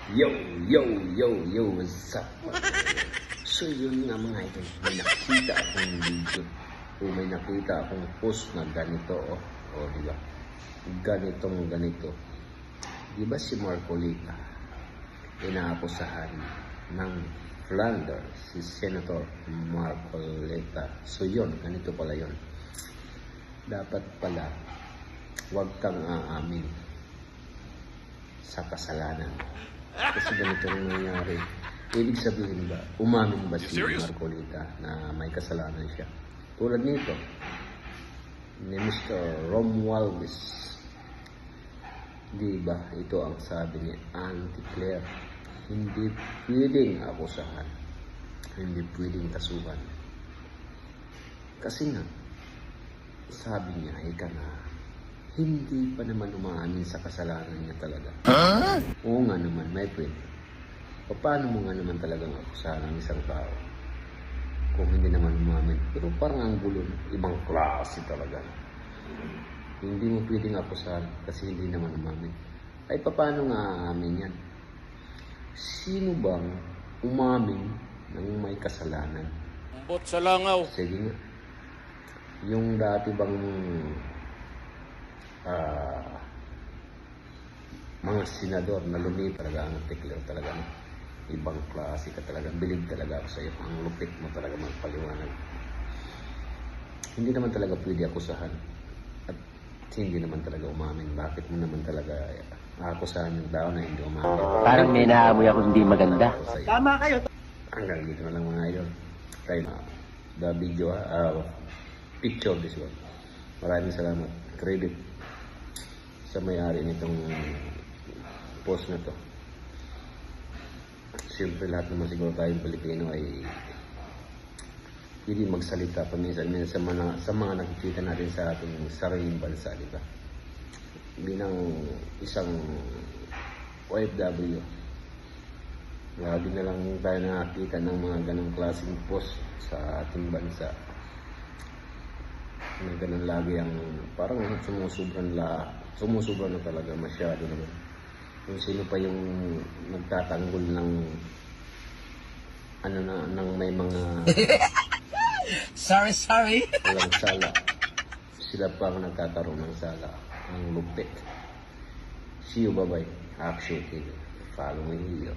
Yo, yo, yo, yo, what's up? So yun nga mga idol, may nakita akong video o may nakita akong post na ganito o diba? Ganito. Diba si Marcolita inaakusahan ng Flanders, si Senator Marcolita. So yun, ganito pala yun. Dapat pala huwag kang aamin sa kasalanan. Kasi ganito ang nangyari. Ibig sabihin ba, umamin ba si Marcolita na may kasalanan siya? Tulad nito, ni Mr. Romualdez. Di ba, ito ang sabi ni Auntie Claire. Hindi pwedeng akusahan. Hindi pwedeng kasuhan. Kasi nga, sabi niya, ika na, hindi pa naman umaamin sa kasalanan niya talaga. Oo nga naman, my friend. Paano mo nga naman talagang akusahan ang isang tao kung hindi naman umamin? Pero parang ang gulo, ibang klase talaga. Hindi mo pwedeng akusahan kasi hindi naman umamin. Ay paano nga aamin yan? Sino bang umamin ng may kasalanan? Bot sa langaw. Sige nga. Yung dati bang mga senador na lumipat talaga ang tikler talaga, no? Ibang klase ka talaga, bilib talaga ako sa iyo, ang lupit mo talaga magpaliwanag. Hindi naman talaga pwede akusahan at hindi naman talaga umamin. Bakit mo naman talaga akusahan yung tao na hindi umamin? Parang may naamoy ako hindi maganda. Tama kayo. Hanggang dito na lang mga idol. Tayo na the video, picture this one. Maraming salamat. Credit sa may-ari nitong post na to. Siyempre lahat naman siguro tayong Pilipino ay hindi magsalita paminsan-minsan sa mga nakikita natin sa ating sariling bansa, di ba? Bilang isang OFW, lagi na lang tayo nakakita ng mga ganong klaseng post sa ating bansa. May ganun lagi ang parang sumusobra na talaga masyado naman. Kung sino pa yung nagtatanggol ng ng may mga Sorry. walang sala, sila pa ang nagkakaroon ng sala. Ang lupit. See you, bye-bye. Action TV. Follow me here.